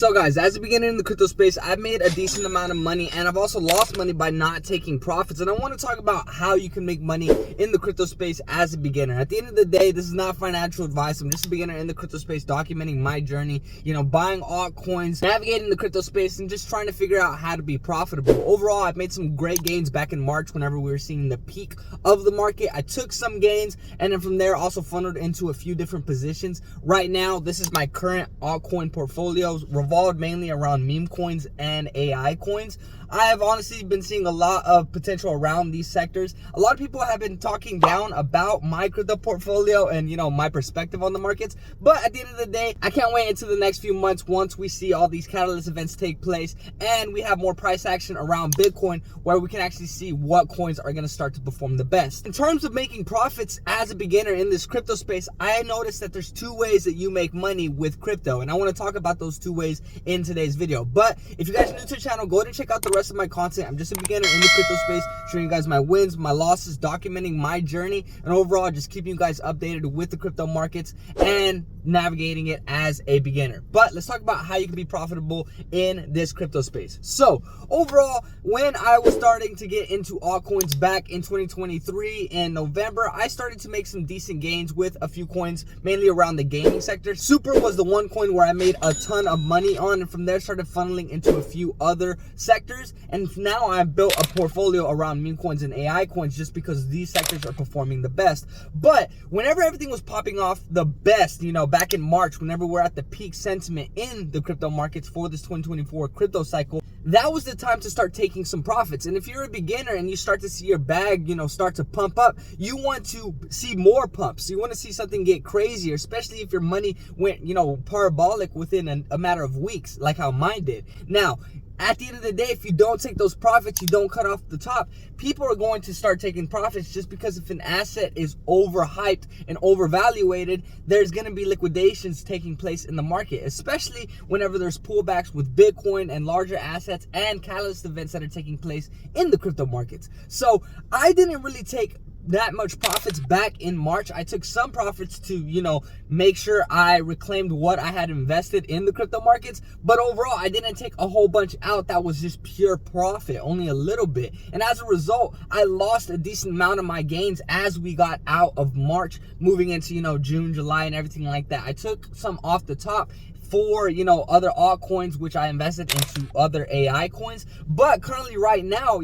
So guys, as a beginner in the crypto space, I've made a decent amount of money and I've also lost money by not taking profits. And I want to talk about how you can make money in the crypto space as a beginner. At the end of the day, this is not financial advice. I'm just a beginner in the crypto space documenting my journey, buying altcoins, navigating the crypto space, and just trying to figure out how to be profitable. Overall, I've made some great gains back in March whenever we were seeing the peak of the market. I took some gains and then from there also funneled into a few different positions. Right now, this is my current altcoin portfolios, revolved mainly around meme coins and AI coins. I have honestly been seeing a lot of potential around these sectors. A lot of people have been talking down about my crypto portfolio and my perspective on the markets. But at the end of the day, I can't wait until the next few months once we see all these catalyst events take place and we have more price action around Bitcoin where we can actually see what coins are going to start to perform the best. In terms of making profits as a beginner in this crypto space, I noticed that there's two ways that you make money with crypto, and I want to talk about those two ways in today's video. But if you guys are new to the channel, go ahead and check out the rest of my content. I'm just a beginner in the crypto space, showing you guys my wins, my losses, documenting my journey, and overall just keeping you guys updated with the crypto markets and navigating it as a beginner. But let's talk about how you can be profitable in this crypto space. So overall, when I was starting to get into altcoins back in 2023 in November, I started to make some decent gains with a few coins, mainly around the gaming sector. Super was the one coin where I made a ton of money on, and from there started funneling into a few other sectors. And now I've built a portfolio around meme coins and AI coins just because these sectors are performing the best. But whenever everything was popping off the best, back in March, whenever we're at the peak sentiment in the crypto markets for this 2024 crypto cycle, that was the time to start taking some profits. And if you're a beginner and you start to see your bag, start to pump up, you want to see more pumps. You want to see something get crazier, especially if your money went, parabolic within a matter of weeks, like how mine did. Now, at the end of the day, if you don't take those profits, you don't cut off the top, people are going to start taking profits just because if an asset is overhyped and overvaluated, there's going to be liquidations taking place in the market, especially whenever there's pullbacks with Bitcoin and larger assets and catalyst events that are taking place in the crypto markets. So I didn't really take that much profits back in March. I took some profits to, make sure I reclaimed what I had invested in the crypto markets. But overall, I didn't take a whole bunch out that was just pure profit, only a little bit. And as a result, I lost a decent amount of my gains as we got out of March, moving into, June, July, and everything like that. I took some off the top for other altcoins, which I invested into other AI coins. But currently right now,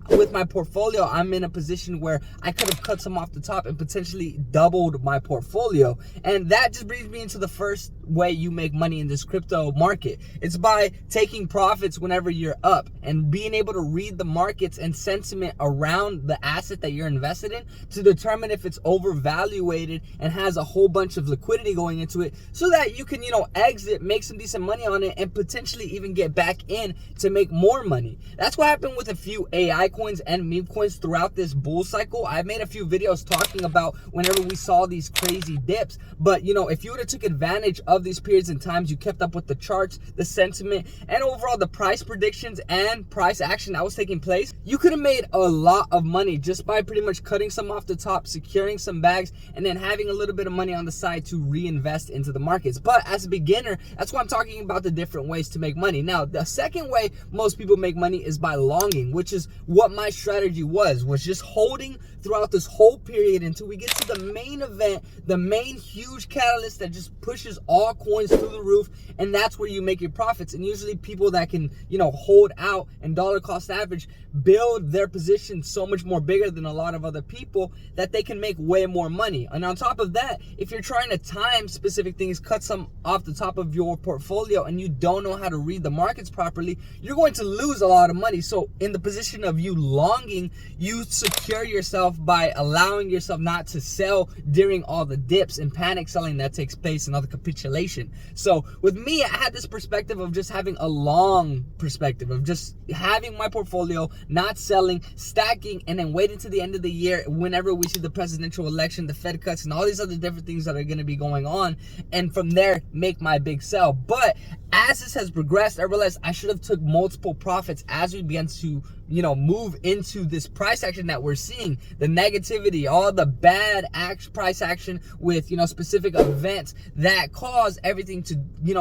with my portfolio, I'm in a position where I could have cut some off the top and potentially doubled my portfolio. And that just brings me into the first way you make money in this crypto market. It's by taking profits whenever you're up and being able to read the markets and sentiment around the asset that you're invested in to determine if it's overvaluated and has a whole bunch of liquidity going into it, so that you can exit, make some decent money on it, and potentially even get back in to make more money. That's what happened with a few AI coins and meme coins throughout this bull cycle. I made a few videos talking about whenever we saw these crazy dips, but if you would have took advantage of these periods and times, you kept up with the charts, the sentiment, and overall the price predictions and price action that was taking place, you could have made a lot of money just by pretty much cutting some off the top, securing some bags, and then having a little bit of money on the side to reinvest into the markets. But as a beginner, that's why I'm talking about the different ways to make money. Now, the second way most people make money is by longing, which is what my strategy was just holding throughout this whole period until we get to the main event, the main huge catalyst that just pushes all coins through the roof, and that's where you make your profits. And usually people that can, hold out and dollar cost average build their position so much more bigger than a lot of other people that they can make way more money. And on top of that, if you're trying to time specific things, cut some off the top of your portfolio, and you don't know how to read the markets properly, you're going to lose a lot of money. So in the position of you longing, you secure yourself by allowing yourself not to sell during all the dips and panic selling that takes place and all the capitulation. So with me, I had this perspective of just having a long perspective of just having my portfolio, not selling, stacking, and then waiting to the end of the year whenever we see the presidential election, the Fed cuts, and all these other different things that are going to be going on, and from there make my big sell. But as this has progressed, I realized I should have took multiple profits as we began to move into this price action that we're seeing, the negativity, all the bad price action with, specific events that cause everything to,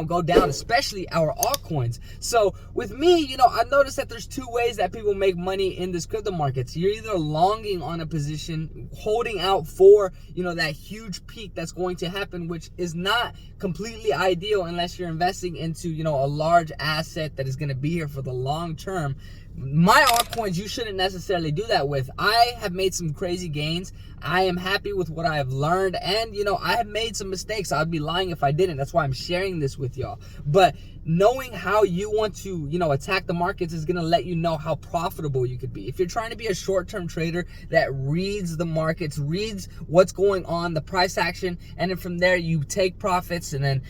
go down, especially our altcoins. So with me, I've noticed that there's two ways that people make money in this crypto markets. You're either longing on a position, holding out for, that huge peak that's going to happen, which is not completely ideal unless you're investing into, a large asset that is going to be here for the long term. My altcoins, you shouldn't necessarily do that with. I have made some crazy gains. I am happy with what I have learned, and I have made some mistakes. I'd be lying if I didn't. That's why I'm sharing this with y'all. But knowing how you want to, attack the markets is going to let you know how profitable you could be. If you're trying to be a short-term trader that reads the markets, reads what's going on, the price action, and then from there you take profits and then,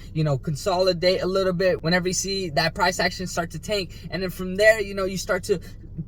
consolidate a little bit whenever you see that price action start to tank. And then from there, you start to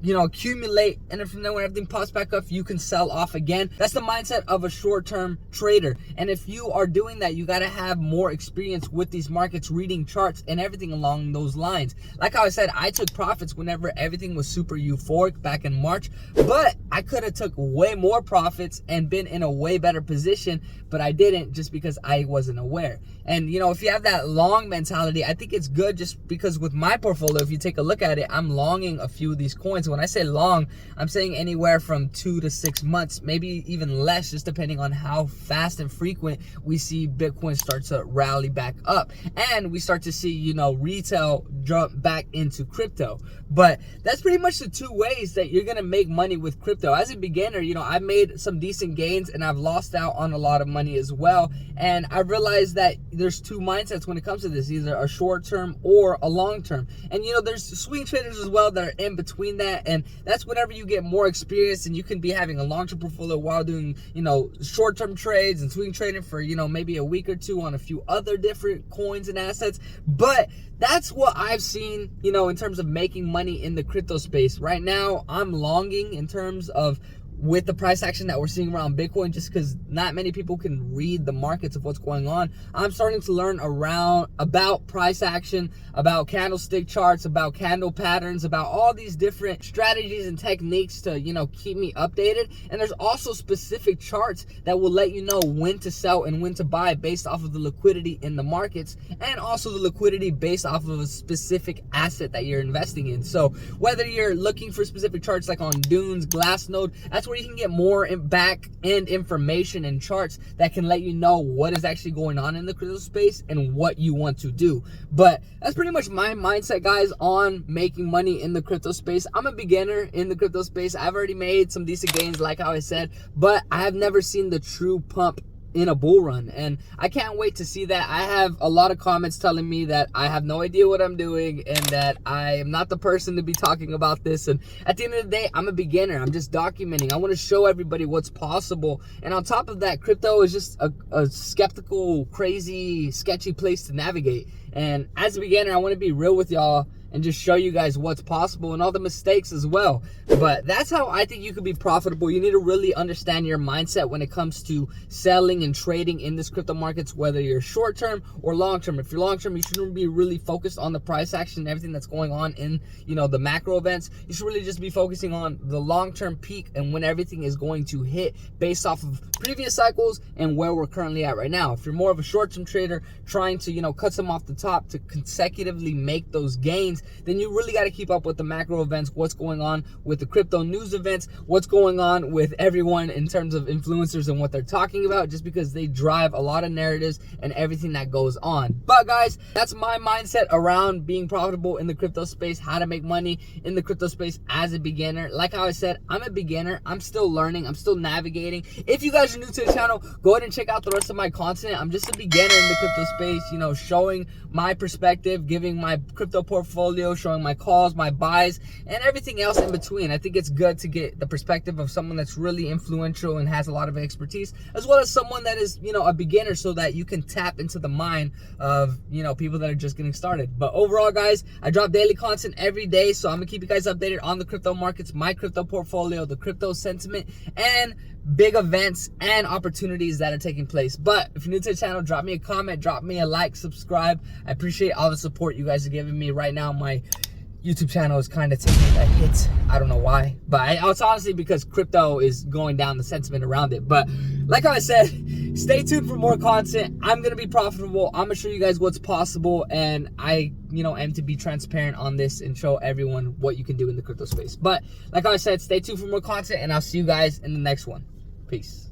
accumulate, and then from there when everything pops back up, you can sell off again. That's the mindset of a short-term trader. And if you are doing that, you got to have more experience with these markets, reading charts and everything along those lines. Like how I said, I took profits whenever everything was super euphoric back in March, but I could have took way more profits and been in a way better position, but I didn't, just because I wasn't aware. And if you have that long mentality, I think it's good, just because with my portfolio, if you take a look at it, I'm longing a few of these coins. When I say long, I'm saying anywhere from 2 to 6 months, maybe even less, just depending on how fast and frequent we see Bitcoin start to rally back up, and we start to see, retail jump back into crypto. But that's pretty much the two ways that you're gonna make money with crypto. As a beginner, I've made some decent gains, and I've lost out on a lot of money as well. And I realized that there's two mindsets when it comes to this, either a short term or a long term. And there's swing traders as well that are in between that, and that's whenever you get more experience and you can be having a long term portfolio while doing, short term trades and swing trading for, maybe a week or two on a few other different coins and assets. But that's what I've seen, in terms of making money in the crypto space. Right now, I'm longing in terms of with the price action that we're seeing around Bitcoin, just because not many people can read the markets of what's going on. I'm starting to learn about price action, about candlestick charts, about candle patterns, about all these different strategies and techniques to, keep me updated. And there's also specific charts that will let you know when to sell and when to buy based off of the liquidity in the markets, and also the liquidity based off of a specific asset that you're investing in. So whether you're looking for specific charts like on Dunes, Glassnode, that's where you can get more back end information and charts that can let you know what is actually going on in the crypto space and what you want to do. But that's pretty much my mindset, guys, on making money in the crypto space. I'm a beginner in the crypto space. I've already made some decent gains, like how I said, but I have never seen the true pump in a bull run, and I can't wait to see that. I have a lot of comments telling me that I have no idea what I'm doing and that I am not the person to be talking about this. And at the end of the day, I'm a beginner. I'm just documenting. I want to show everybody what's possible. And on top of that, crypto is just a skeptical, crazy, sketchy place to navigate. And as a beginner, I want to be real with y'all and just show you guys what's possible and all the mistakes as well. But that's how I think you could be profitable. You need to really understand your mindset when it comes to selling and trading in this crypto markets, whether you're short term or long term. If you're long term, you shouldn't be really focused on the price action and everything that's going on in, the macro events. You should really just be focusing on the long term peak and when everything is going to hit based off of previous cycles and where we're currently at right now. If you're more of a short term trader trying to, cut some off the top to consecutively make those gains, then you really got to keep up with the macro events, what's going on with the crypto news events, what's going on with everyone in terms of influencers and what they're talking about, just because they drive a lot of narratives and everything that goes on. But guys, that's my mindset around being profitable in the crypto space, how to make money in the crypto space as a beginner. Like how I said, I'm a beginner. I'm still learning. I'm still navigating. If you guys are new to the channel, go ahead and check out the rest of my content. I'm just a beginner in the crypto space, showing my perspective, giving my crypto portfolio, showing my calls, my buys, and everything else in between. I think it's good to get the perspective of someone that's really influential and has a lot of expertise, as well as someone that is, a beginner, so that you can tap into the mind of, people that are just getting started. But overall, guys, I drop daily content every day, so I'm gonna keep you guys updated on the crypto markets, my crypto portfolio, the crypto sentiment, and big events and opportunities that are taking place. But if you're new to the channel, drop me a comment, drop me a like, subscribe. I appreciate all the support you guys are giving me right now. My YouTube channel is kind of taking a hit. I don't know why, but it's honestly because crypto is going down, the sentiment around it. But like I said, stay tuned for more content. I'm gonna be profitable. I'm gonna show you guys what's possible, and I aim to be transparent on this and show everyone what you can do in the crypto space. But like I said, stay tuned for more content, and I'll see you guys in the next one. Peace.